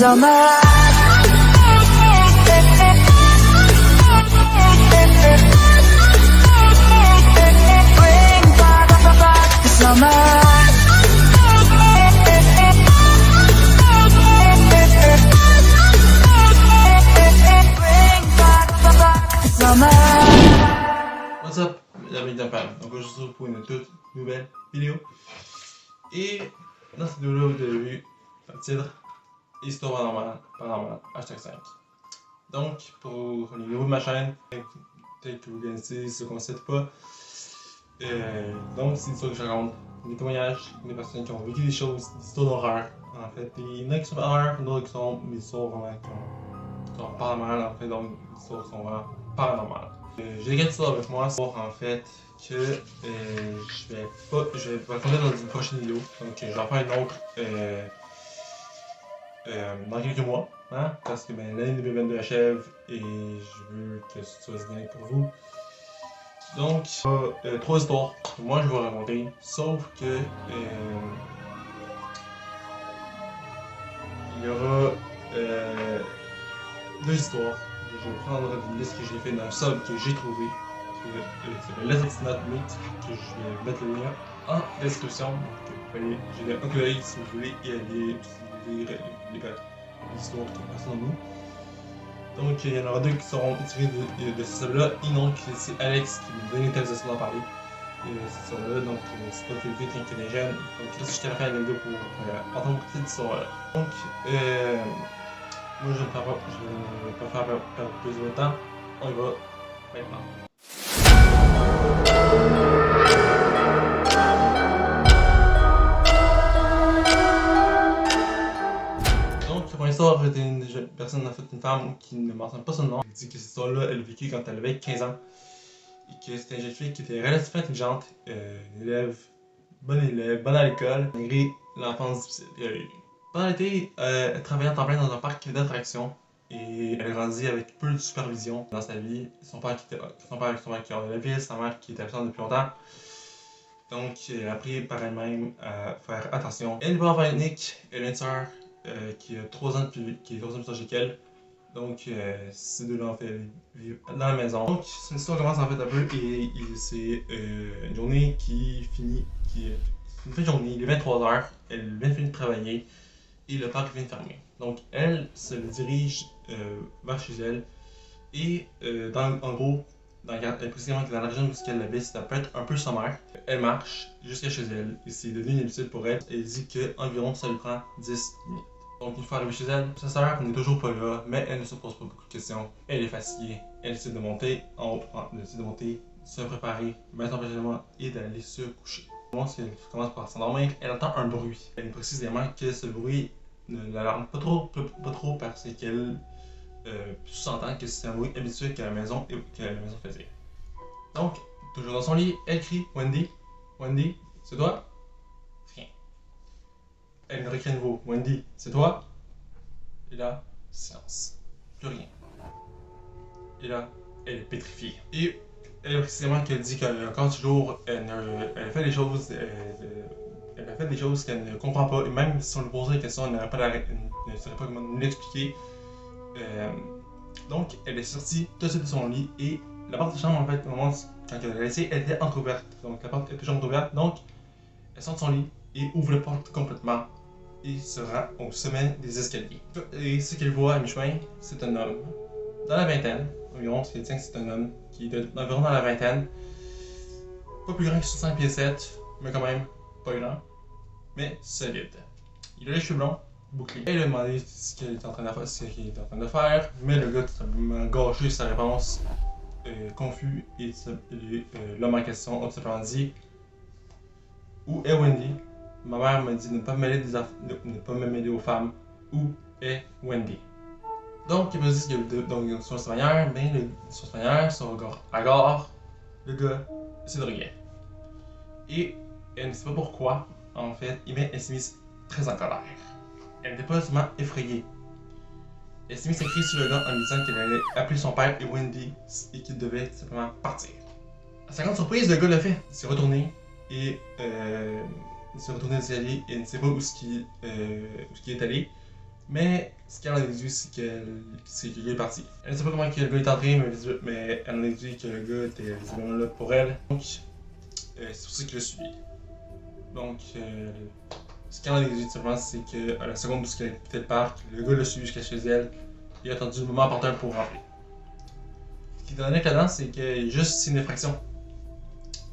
What's up, les amis d'Ampam. Donc aujourd'hui, je vous retrouve pour une toute nouvelle vidéo. Et dans cette vidéo-là, vous avez vu le titre Histoire paranormale, #5. Donc, pour les nouveaux de ma chaîne, peut-être que vous connaissez ce concept pas. Donc, c'est une histoire que je raconte, des témoignages, des personnes qui ont vécu des choses, des histoires d'horreur. En fait, il y en a qui sont d'horreur, d'autres qui sont des histoires vraiment qui sont paranormales. En fait, donc, des histoires qui sont vraiment paranormales. J'ai des histoires avec moi, c'est en fait que je vais raconter dans une prochaine vidéo. Donc je vais en faire une autre dans quelques mois, hein, parce que l'année 2022 achève et je veux que ce soit bien pour vous. Donc, 3 histoires que moi je vais raconter, sauf que il y aura 2 histoires. Je vais prendre une liste que j'ai fait dans le sol que j'ai trouvé. C'est le Let's Not Meet, que je vais mettre le lien en description. Donc vous pouvez jeter un coup d'œil si vous voulez et aller lire les histoires qui passent en nous. Donc il y en aura 2 qui seront tirés de ce sol-là. Et donc c'est Alex qui me donne l'autorisation d'en parler. Ce sol-là, donc c'est pas que quelqu'un qui est jeune. Donc restez jusqu'à la fin de la vidéo pour entendre cette histoire-là. Donc moi je ne vais pas faire perdre plus de temps. On y va maintenant. Donc la première histoire était une personne, en fait une femme qui ne mentionne pas son nom. Elle dit que cette histoire-là, elle a vécu quand elle avait 15 ans. Et que c'était une jeune fille qui était relativement intelligente, bonne élève, bonne à l'école, malgré l'enfance difficile. Pendant l'été, elle travaillait en temps plein dans un parc d'attractions et elle grandit avec peu de supervision dans sa vie. Son père qui est hors de la ville, sa mère qui était absente depuis longtemps. Donc elle a appris par elle-même à faire attention. Elle est pas enfant unique, elle a une sœur qui a 3 ans plus âgée qu'elle. Donc ces deux-là en fait vivent dans la maison. Donc son histoire commence en fait un peu et c'est une journée qui finit, une fin de journée, il est 23h, elle vient de finir de travailler. Et le parc vient de fermer. Donc elle se dirige vers chez elle et en gros, précisément dans la région où elle habite, ça peut être un peu sommaire. Elle marche jusqu'à chez elle et c'est devenu une habitude pour elle. Elle dit qu'environ ça lui prend 10 minutes. Donc une fois arrivée chez elle, sa sœur n'est toujours pas là, mais elle ne se pose pas beaucoup de questions. Elle est fatiguée, elle décide de monter en haut, se préparer, mettre en pyjama et d'aller se coucher. Lorsqu'elle commence par s'endormir, elle entend un bruit. Elle dit précisément que ce bruit ne l'alarme pas trop parce qu'elle sous-entend que c'est un bruit habituel que la maison faisait. Donc, toujours dans son lit, elle crie « Wendy, Wendy, c'est toi? » Rien. Elle recrie à nouveau « Wendy, c'est toi? » Et là, silence. Plus rien. Et là, elle est pétrifiée. Et elle précisément qu'elle dit qu'encore toujours, elle fait des choses qu'elle ne comprend pas, et même si on lui posait des questions, elle ne saurait pas comment nous l'expliquer. Donc, elle est sortie tout de suite de son lit, et la porte de chambre, en fait, au moment quand elle l'a laissée, elle était entrouverte. Donc, la porte est toujours entrouverte, donc, elle sort de son lit et ouvre la porte complètement, et se rend au sommet des escaliers. Et ce qu'elle voit à mi-chemin, c'est un homme, dans la vingtaine, environ, c'est un homme qui est environ dans la vingtaine, pas plus grand que 65 pieds 7, mais quand même pas grand, mais solide. Il a les cheveux blonds, bouclés. Elle lui a demandé ce qu'il était en train de faire, mais le gars a gâché sa réponse, confus, et l'homme en question a tout simplement dit « Où est Wendy? Ma mère m'a dit de ne pas me mêler aux femmes. Où est Wendy? » Donc, il me dit que son soigneur, mais son soigneur, son regard, le gars se droguait. Et elle ne sait pas pourquoi, en fait, elle s'est mise très en colère. Elle n'était pas seulement effrayée. Elle s'est mise à crier sur le gars en lui disant qu'elle allait appeler son père et Wendy et qu'il devait simplement partir. À sa grande surprise, le gars l'a fait. Il s'est retourné et il s'est retourné dans l'escalier et il ne sait pas où est-ce qu'il est allé. Mais ce qu'elle en a déduit, c'est que le gars est parti. Elle ne sait pas comment que le gars est entré, mais elle en a déduit que le gars était visiblement là pour elle. Donc, c'est pour ça qu'il l'a suivi. Donc, ce qu'elle en a déduit simplement, c'est qu'à la seconde où elle a quitté le parc, le gars l'a suivi jusqu'à chez elle et a attendu le moment opportun pour rentrer. Ce qui est donné là-dedans, c'est que juste c'est une infraction.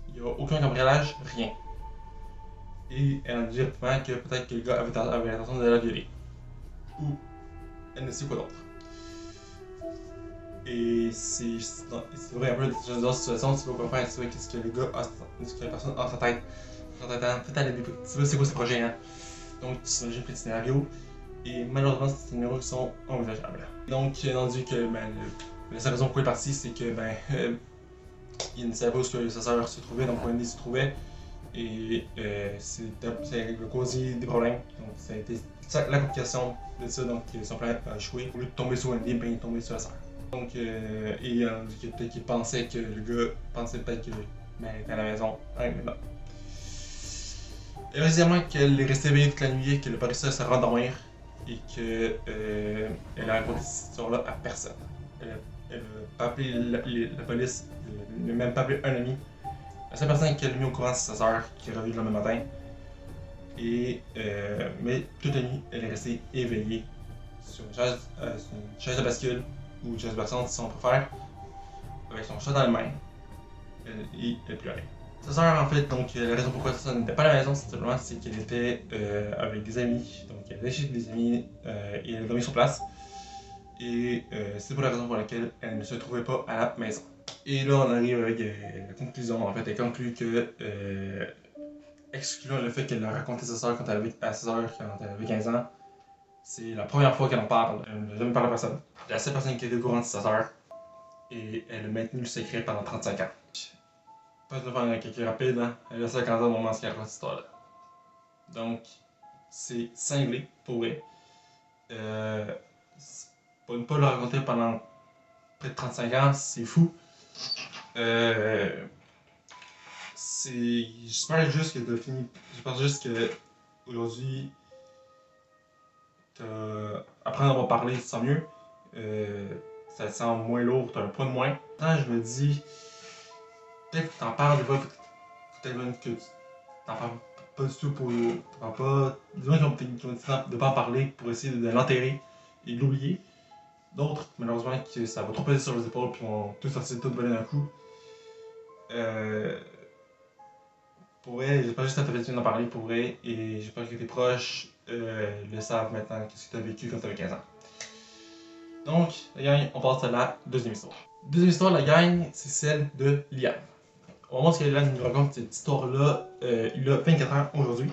Il n'y a aucun cambriolage, rien. Et elle a dit rapidement que peut-être que le gars avait l'intention de la violer. Ou elle ne sait quoi d'autre. Et c'est vrai, un peu dans la situation, tu vas comprendre qu'est-ce que le gars a, ce que la personne a dans sa tête. Peut-être elle a des petits, c'est quoi ses projets, hein. Donc tu imagines plein de scénarios. Et malheureusement, ces scénarios sont envisageables. Donc, rendu que la seule raison pourquoi il est parti, c'est que il ne savait pas où sa sœur se trouvait, donc Wendy se trouvait. Et ça a causé des problèmes. Donc ça a été la complication de ça, donc son plan a échoué. Au lieu de tomber sur Wendy, ben, il est tombé sur la sœur. Donc, et on dit que peut-être qu'il pensait que le gars pensait peut-être que était à la maison. Ouais, mais non. Heureusement qu'elle est restée éveillée toute la nuit, qu'elle n'a pas réussi à se rendormir et qu'elle a raconté cette histoire-là à personne. Elle n'a pas appelé la police, elle n'a même pas appelé un ami. La seule personne qui a mis au courant, c'est sa sœur qui est revenue le lendemain matin. Et, mais toute la nuit, elle est restée éveillée sur une chaise de bascule ou une chaise bassante si on préfère, avec son chat dans les mains. Et elle pleurait. Sa sœur, en fait, donc la raison pourquoi sa sœur n'était pas à la maison, c'est qu'elle était avec des amis. Donc elle était chez des amis et elle a dormi sur place. Et c'est pour la raison pour laquelle elle ne se trouvait pas à la maison. Et là, on arrive avec la conclusion. En fait, elle conclut que, excluant le fait qu'elle a raconté sa sœur quand elle avait 15 ans, c'est la première fois qu'elle en parle. Elle n'a jamais parlé à personne. La seule personne qui était au courant de sa sœur. Et elle a maintenu le secret pendant 35 ans. Pas de faire un calcul rapide, hein? Elle a 50 ans au moment où elle raconte cette histoire-là. Donc, c'est cinglé, pour vrai. Pour ne pas le raconter pendant près de 35 ans, c'est fou. J'espère juste que t'as fini. J'espère juste que aujourd'hui, après en avoir parlé, tu te sens mieux. Ça te sent moins lourd, t'as un poids de moins. Là, je me dis, peut-être que t'en parles des fois, peut-être même que tu t'en parles pas du tout pour. T'en parles pas. Des gens qui ont décidé de pas en parler pour essayer de l'enterrer et de l'oublier. D'autres, malheureusement, que ça va trop peser sur les épaules puis vont tout sortir tout voler d'un coup. Pour vrai, j'espère juste que t'as fait d'en parler pour vrai et j'espère que tes proches le savent maintenant qu'est-ce que t'as vécu quand t'avais 15 ans. Donc, la gang, on passe à la deuxième histoire. Deuxième histoire, la gang, c'est celle de Liam. Au moment où Liam nous raconte cette histoire-là, il a 24 ans aujourd'hui,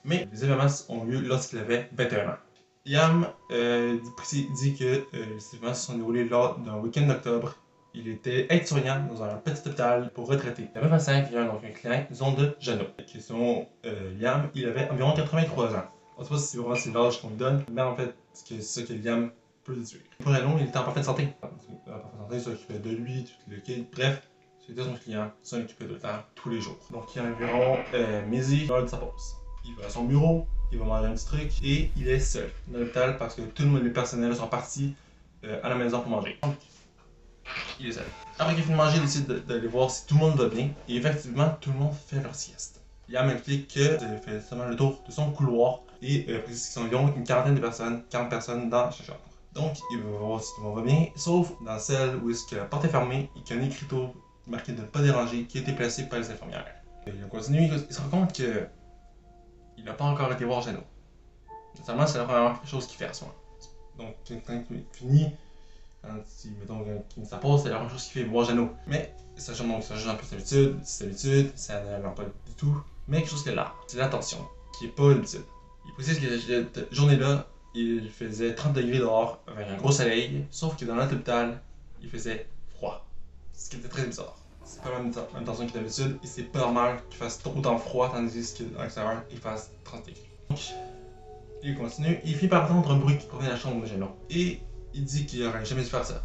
mais les événements ont lieu lorsqu'il avait 21 ans. Liam dit que ces événements se sont déroulés lors d'un week-end d'octobre. Il était aide-soignant dans un petit hôpital pour retraités. Il avait 25, il y a donc un client, disons de Jeannot. Question Liam, il avait environ 83 ans. On ne sait pas si vraiment c'est l'âge qu'on lui donne, mais en fait, c'est ça que Liam peut le dire. Pour Jeannot, il était en parfaite santé. En parfaite santé, il s'occupait de lui, tout le kit. Bref, c'était son client, il s'en occupait de le temps tous les jours. Donc il y a environ midi, l'heure de sa pause. Il va à son bureau, il va manger un petit truc et il est seul dans l'hôpital parce que tous les personnels sont partis à la maison pour manger. Donc, il est seul. Après qu'il finit de manger, il décide d'aller voir si tout le monde va bien et effectivement, tout le monde fait leur sieste. Liam explique qu'il fait seulement le tour de son couloir et précise qu'ils sont environ une quarantaine de personnes, 40 personnes dans chaque chambre. Donc, il va voir si tout le monde va bien, sauf dans celle où est-ce que la porte est fermée et qu'il y a un écriteau marqué de ne pas déranger qui a été placé par les infirmières. Il continue, il se rend compte que il n'a pas encore été voir Jeannot. Notamment, c'est la première chose qu'il fait à ce moment. Donc, quand il finit, quand il finit sa pause, c'est la première chose qu'il fait, voir Jeannot. Mais, ça change un peu ses habitudes, ça ne l'en pas du tout. Mais quelque chose qui est là, c'est l'attention, qui n'est pas l'habitude. Il précise que cette journée-là, il faisait 30 degrés dehors, avec un gros soleil, sauf que dans notre hôpital, il faisait froid. Ce qui était très bizarre. C'est pas la même tension que d'habitude et c'est pas normal qu'il fasse autant froid tandis qu'à l'extérieur il fasse 30 degrés. Donc, il continue, il finit par entendre un bruit qui provient de la chambre de Jeannot. Et il dit qu'il aurait jamais dû faire ça.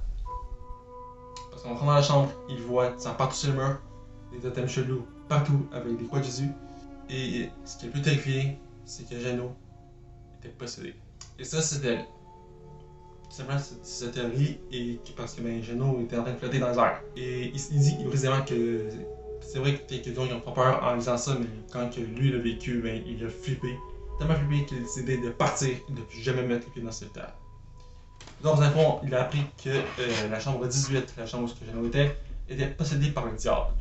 Parce qu'en entrant dans la chambre, il voit ça partout sur le mur, des totems chelous partout avec des croix de Jésus. Et ce qui est le plus terrifié, c'est que Jeannot était possédé. Et ça, c'était tout simplement cette théorie et parce que ben, Geno était en train de flotter dans les airs. Et il dit précisément que c'est vrai que quelques-uns ont pas peur en disant ça, mais quand que lui l'a vécu, ben, il a flippé. Tellement flippé qu'il a décidé de partir et de ne plus jamais mettre les pieds dans cette terre. Dans un fond, il a appris que la chambre 18, la chambre où Geno était possédée par le diable.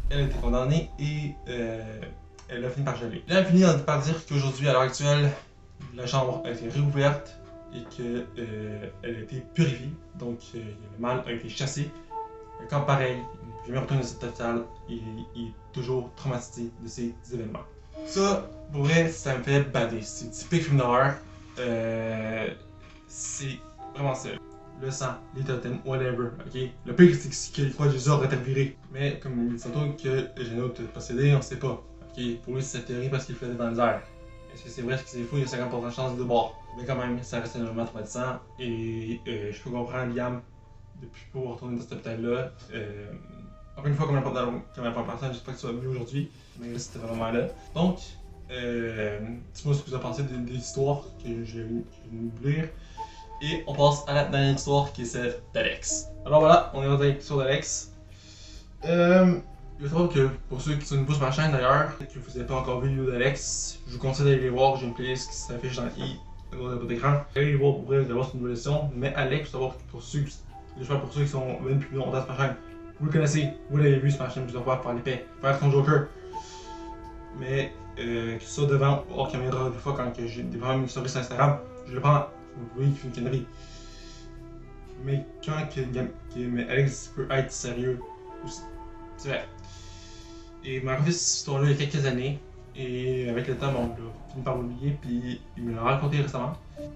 Elle a été condamnée et elle a fini par geler. Elle a fini par dire qu'aujourd'hui, à l'heure actuelle, la chambre a été réouverte et qu'elle a été purifiée. Donc, le mal a été chassé. Quand pareil, il n'est jamais retourné dans cette hôpital et il est toujours traumatisé de ces événements. Ça, pour vrai, ça me fait bader. C'est typique film d'horreur. C'est vraiment ça. Le sang, les totems, whatever, ok? Le pire, c'est qu'il croit que Jésus aurait été viré. Mais comme il dit tantôt que Geno était possédé, on sait pas. Ok? Pour lui, c'est théorie parce qu'il flottait dans les airs. Est-ce que c'est vrai, est-ce que c'est faux? Il y a 50% de chance de boire. Mais quand même, ça reste énormément traumatisant. Et je peux comprendre Liam depuis pouvoir retourner dans cet hôpital-là. Encore une fois, comme la première personne, j'espère que tu vas mieux aujourd'hui. Mais là, c'était vraiment là. Donc, dis-moi ce que vous en pensez des histoires que je vais vous lire. Et on passe à la dernière histoire qui est celle d'Alex. Alors voilà, on est dans l'histoire d'Alex. Il faut savoir que pour ceux qui sont nouveaux sur ma chaîne d'ailleurs, que vous n'avez pas encore vu la vidéo d'Alex, je vous conseille d'aller les voir. J'ai une playlist qui s'affiche dans le i à droite de votre écran. Allez les voir pour vrai, vous allez voir, c'est une nouvelle édition. Mais Alex, il faut savoir que pour ceux qui sont venus depuis longtemps sur ma chaîne, vous le connaissez, vous l'avez vu sur ma chaîne plusieurs fois par l'épée, faire son Joker. Mais que ça devant hors caméra, des fois quand j'ai des problèmes de stories sur Instagram, je le prends. Vous voyez qu'il fait une connerie. Mais quand Alex peut être sérieux, c'est vrai. Et il m'a raconté cette histoire-là il y a quelques années. Et avec le temps, bon, il a fini par l'oublier. Puis il me l'a raconté récemment.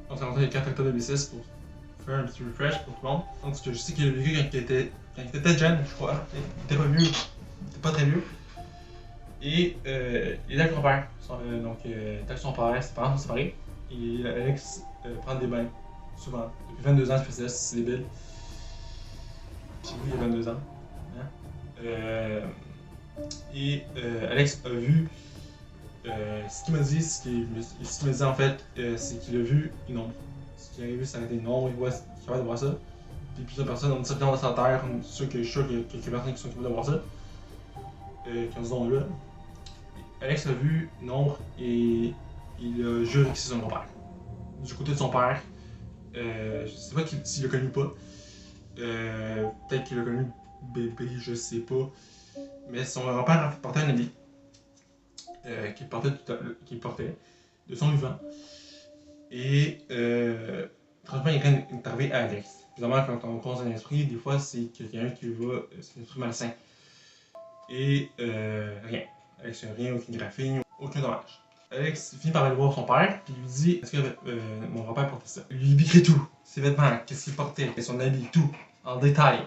On s'est rencontré le 4 octobre 2006 pour faire un petit refresh pour tout le monde. Donc, je sais qu'il a vécu quand il était jeune, je crois. Il était pas vieux. Il était pas très vieux. Et il est avec son père. Donc, il est avec son père, ses parents sont séparés. Et Alex prend des bains, souvent. Depuis 22 ans, je fais ça, c'est débile. Puis oui, il y a 22 ans. Hein? Alex a vu. Ce qu'il m'a dit, en fait, c'est qu'il a vu une ombre. Ce qu'il a vu, ça a été une ombre, il est capable de voir ça. Puis plusieurs personnes ont dit ça dans sa terre, je suis sûr qu'il y a quelques personnes qui sont capables de voir ça. Qui ont ce don-là. Alex a vu une ombre et il a juré que c'est son grand-père. Du côté de son père, je sais pas s'il l'a connu ou pas. Peut-être qu'il l'a connu bébé, je sais pas. Mais son grand-père portait un habit qu'il portait de son vivant. Et franchement, il est arrivé à Alex. Évidemment, quand on croise un esprit, des fois, c'est quelqu'un qui va. C'est un esprit malsain. Et rien. Alex n'a rien, aucune graphine, aucun dommage. Alex finit par aller voir son père, puis il lui dit est-ce que mon grand-père portait ça? Il lui décrit tout, ses vêtements, qu'est-ce qu'il portait, son habit, tout, en détail.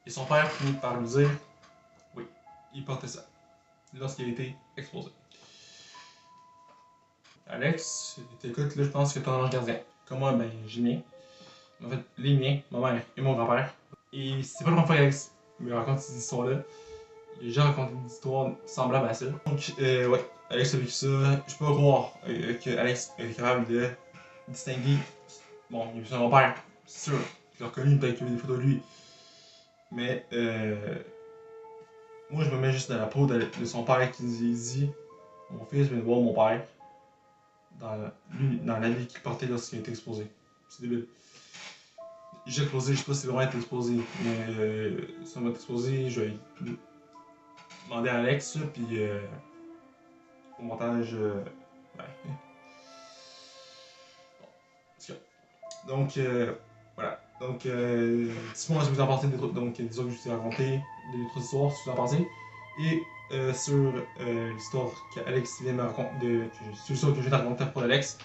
Et son père finit par lui dire oui, il portait ça, lorsqu'il a été exposé. Alex, écoute, là je pense que tu as un ange gardien. Comme moi, ben j'ai mien. En fait, les miens, ma mère et mon grand-père. Et c'est pas la première fois qu'Alex me raconte ces histoires-là. Il a déjà raconté une histoire semblable à ça. Donc, ouais, Alex a vécu ça. Je peux pas croire que Alex est capable de distinguer. Bon, il a vu son grand-père, c'est sûr. Il l'a reconnu, peut-être qu'il a vu des photos de lui. Mais, moi, je me mets juste dans la peau de son père qui dit mon fils vient de voir mon père dans l'habit qu'il portait lorsqu'il a été exposé. C'est débile. J'ai explosé, je sais pas si c'est vraiment été exposé, mais si on va être exposé, je vais demander à Alex, puis au montage, ouais. Bon, donc, voilà. Donc, dites-moi ce que vous en pensez des autres que je vous ai raconté, des autres histoires, ce que vous en pensez. Et sur l'histoire qu'Alex vient de me raconter, sur l'histoire que je viens de raconter pour Alex,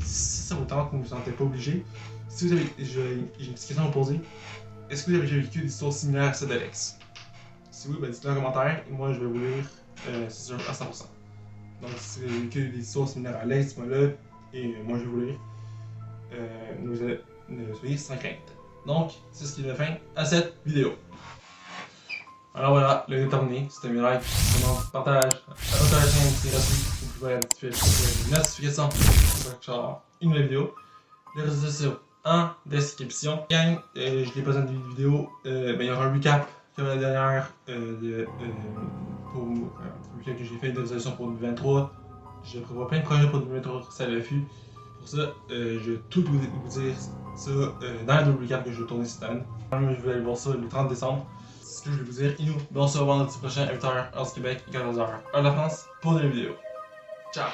si ça vous tente, ne vous sentez pas obligé. Si vous avez, j'ai une petite question à vous poser. Est-ce que vous avez déjà vécu des histoires similaires à celle d'Alex? Si oui, ben dites-le en commentaire et moi je vais vous lire, c'est sûr, à 100%. Donc si vous avez vécu des histoires similaires à Alex, dites-moi-le et moi je vais vous lire. Ne soyez sans crainte. Donc, c'est ce qui met fin à cette vidéo. Alors voilà, le déterminé, c'était mes likes, commentaires, partage, abonne-toi à la chaîne, c'est gratuit, n'oublie pas la notification pour genre une nouvelle vidéo. Les réseaux sociaux en description. Gang, je l'ai pas dans une vidéo, il y aura un recap comme la dernière pour le recap que j'ai fait de résolution pour 2023. Je prévois plein de projets pour 2023, ça le fut. Pour ça, je vais tout vous dire ça dans les deux recaps que je vais tourner cette semaine. Je vais aller voir ça le 30 décembre. C'est ce que je vais vous dire. Et nous, on se revoit dans le prochain 8h, heure du Québec, 14h, heure de la France, pour de la vidéo. Ciao!